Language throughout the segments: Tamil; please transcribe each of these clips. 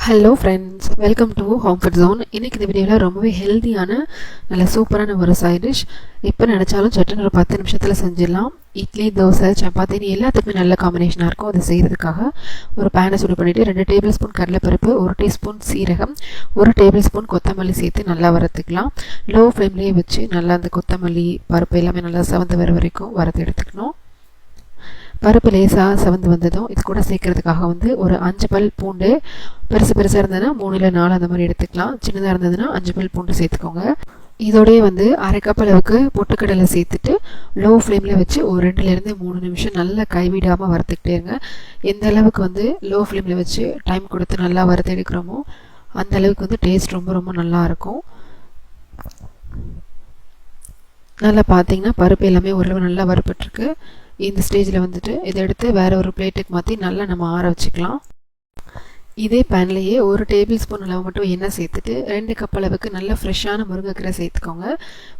Hello friends, welcome to home food zone. இன்றைக்கி இந்த வீடியோவில் ரொம்பவே ஹெல்த்தியான நல்ல சூப்பரான ஒரு சைட் டிஷ். இப்போ நினச்சாலும் சட்டுன்னு ஒரு 10 நிமிஷத்தில் செஞ்சிடலாம். இட்லி, தோசை, சப்பாத்தின்னு எல்லாத்துக்குமே நல்ல காம்பினேஷனாக இருக்கும். அதை செய்கிறதுக்காக ஒரு பேனை சுடு பண்ணிவிட்டு 2 டேபிள் ஸ்பூன் கடலைப்பருப்பு, 1 டீஸ்பூன் சீரகம், 1 டேபிள் ஸ்பூன் கொத்தமல்லி சேர்த்து நல்லா வறுத்துக்கலாம். லோ ஃப்ளேம்லேயே வச்சு நல்லா அந்த கொத்தமல்லி பருப்பு எல்லாமே நல்லா செவந்து வர வரைக்கும் வறுத்து எடுத்துக்கணும். பருப்பு லேசாக செவந்து வந்ததும் இது கூட சேர்க்கறதுக்காக ஒரு 5 பல் பூண்டு, பெருசாக இருந்ததுன்னா 3 இல்லை 4 அந்த மாதிரி எடுத்துக்கலாம். சின்னதாக இருந்ததுன்னா 5 பல் பூண்டு சேர்த்துக்கோங்க. இதோடய அரை கப் அளவுக்கு பொட்டுக்கடலை சேர்த்துட்டு லோ ஃப்ளேமில் வச்சு ஒரு 2லேருந்து 3 நிமிஷம் நல்லா கைவிடாமல் வறுத்துக்கிட்டே இருங்க. எந்த அளவுக்கு லோ ஃப்ளேமில் வச்சு டைம் கொடுத்து நல்லா வறுத்து எடுக்கிறோமோ அந்த அளவுக்கு டேஸ்ட் ரொம்ப ரொம்ப நல்லாயிருக்கும். நல்லா பார்த்தீங்கன்னா பருப்பு எல்லாமே ஓரளவு நல்லா வறுப்பட்டுருக்கு. இந்த ஸ்டேஜில் இதை எடுத்து வேறு ஒரு பிளேட்டுக்கு மாற்றி நல்லா நம்ம ஆற வச்சுக்கலாம். இதே பேன்லேயே 1 டேபிள் ஸ்பூன் அளவு மட்டும் எண்ணெய் சேர்த்துட்டு 2 கப் அளவுக்கு நல்லா ஃப்ரெஷ்ஷான முருங்கைக்கீரை சேர்த்துக்கோங்க.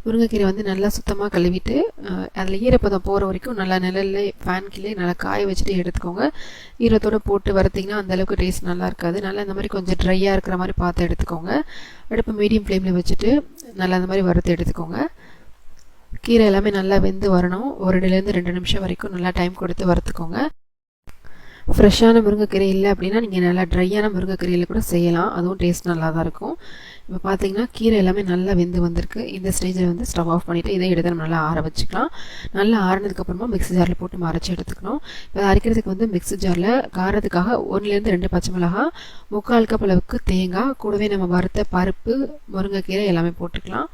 முருங்கைக்கீரை நல்லா சுத்தமாக கழுவிட்டு அதில் ஈரப்பதம் போகிற வரைக்கும் நல்லா நிழல்ல ஃபேன் கீழே நல்லா காய வச்சுட்டு எடுத்துக்கோங்க. ஈரத்தோடு போட்டு வறுத்திங்கன்னா அந்தளவுக்கு டேஸ்ட் நல்லா இருக்காது. நல்லா இந்த மாதிரி கொஞ்சம் ட்ரையாக இருக்கிற மாதிரி பார்த்து எடுத்துக்கோங்க. அடுப்பு மீடியம் ஃப்ளேமில் வச்சுட்டு நல்லா அந்த மாதிரி வறுத்து எடுத்துக்கோங்க. கீரை எல்லாமே நல்லா வெந்து வரணும். 1லேருந்து 2 நிமிஷம் வரைக்கும் நல்லா டைம் கொடுத்து வறுத்துக்கோங்க. ஃப்ரெஷ்ஷான முருங்கைக்கீரை இல்லை அப்படின்னா நீங்கள் நல்லா ட்ரையான முருங்கைக்கீரையில் கூட செய்யலாம். அதுவும் டேஸ்ட் நல்லா தான் இருக்கும். இப்போ பார்த்தீங்கன்னா கீரை எல்லாமே நல்லா வெந்து வந்திருக்கு. இந்த ஸ்டேஜில் ஸ்டவ் ஆஃப் பண்ணிவிட்டு இதை எடுத்து நம்ம நல்லா ஆற வச்சுக்கலாம். நல்லா ஆறினதுக்கப்புறமா மிக்ஸி ஜாரில் போட்டு அரைச்சி எடுத்துக்கணும். இப்போ அரைக்கிறதுக்கு மிக்ஸி ஜாரில் காரத்துக்காக 1லேருந்து 2 பச்சை மிளகாய், 3/4 கப் அளவுக்கு தேங்காய், கூடவே நம்ம வறுத்த பருப்பு, முருங்கைக்கீரை எல்லாமே போட்டுக்கலாம்.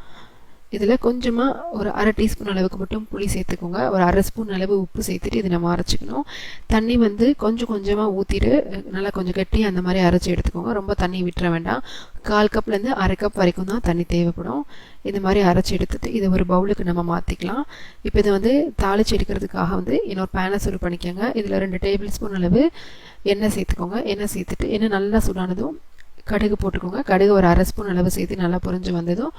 இதில் கொஞ்சமாக ஒரு அரை டீஸ்பூன் அளவுக்கு மட்டும் புளி சேர்த்துக்கோங்க. ஒரு அரை ஸ்பூன் அளவு உப்பு சேர்த்துட்டு இதை நம்ம அரைச்சிக்கணும். தண்ணி கொஞ்சம் கொஞ்சமாக ஊற்றிட்டு நல்லா கொஞ்சம் கட்டி அந்த மாதிரி அரைச்சி எடுத்துக்கோங்க. ரொம்ப தண்ணி விட்டுற வேண்டாம். 1/4 கப்லேருந்து அரை கப் வரைக்கும் தான் தண்ணி தேவைப்படும். இந்த மாதிரி அரைச்சி எடுத்துகிட்டு இதை ஒரு பவுலுக்கு நம்ம மாற்றிக்கலாம். இப்போ இதை தாளித்து எடுக்கிறதுக்காக இன்னொரு பேனை சுடு பண்ணிக்கோங்க. இதில் 2 டேபிள் ஸ்பூன் அளவு எண்ணெய் சேர்த்துக்கோங்க. எண்ணெய் சேர்த்துட்டு எண்ணெய் நல்லா சுடானதும் கடுகு போட்டுக்கோங்க. கடுகு ஒரு அரை ஸ்பூன் அளவு சேர்த்து நல்லா பொரிஞ்சு வந்ததும்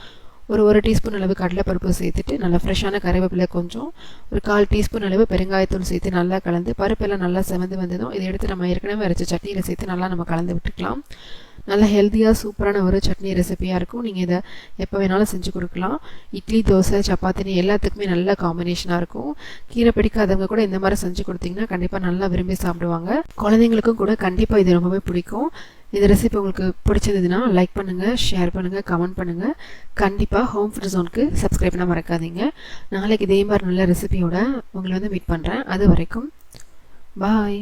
ஒரு டீஸ்பூன் அளவு கடலைப்பருப்பு சேர்த்துட்டு நல்லா ஃப்ரெஷ்ஷான கறிவேப்பிலை கொஞ்சம், ஒரு 1/4 டீஸ்பூன் அளவு பெருங்காயத்தூள் சேர்த்து நல்லா கலந்து பருப்பெல்லாம் நல்லா செவந்து வந்ததும் இதை எடுத்து நம்ம ஏற்கனவே அரைச்ச சட்னியில் சேர்த்து நல்லா நம்ம கலந்து விட்டுக்கலாம். நல்ல ஹெல்த்தியாக சூப்பரான ஒரு சட்னி ரெசிபியாக இருக்கும். நீங்கள் இதை எப்போ வேணாலும் செஞ்சு கொடுக்கலாம். இட்லி, தோசை, சப்பாத்தினி எல்லாத்துக்குமே நல்ல காம்பினேஷனாக இருக்கும். கீரை பிடிக்காதவங்க கூட இந்த மாதிரி செஞ்சு கொடுத்தீங்கன்னா கண்டிப்பாக நல்லா விரும்பி சாப்பிடுவாங்க. குழந்தைங்களுக்கும் கூட கண்டிப்பாக இது ரொம்பவே பிடிக்கும். இந்த ரெசிபி உங்களுக்கு பிடிச்சதுன்னா லைக் பண்ணுங்கள், ஷேர் பண்ணுங்கள், கமெண்ட் பண்ணுங்கள். கண்டிப்பாக ஹோம் ஃபுட் ஜோனுக்கு சப்ஸ்கிரைப் பண்ண மறக்காதீங்க. நாளைக்கு இதே மாதிரி நல்ல ரெசிபியோட உங்களை மீட் பண்ணுறேன். அது வரைக்கும் பாய்.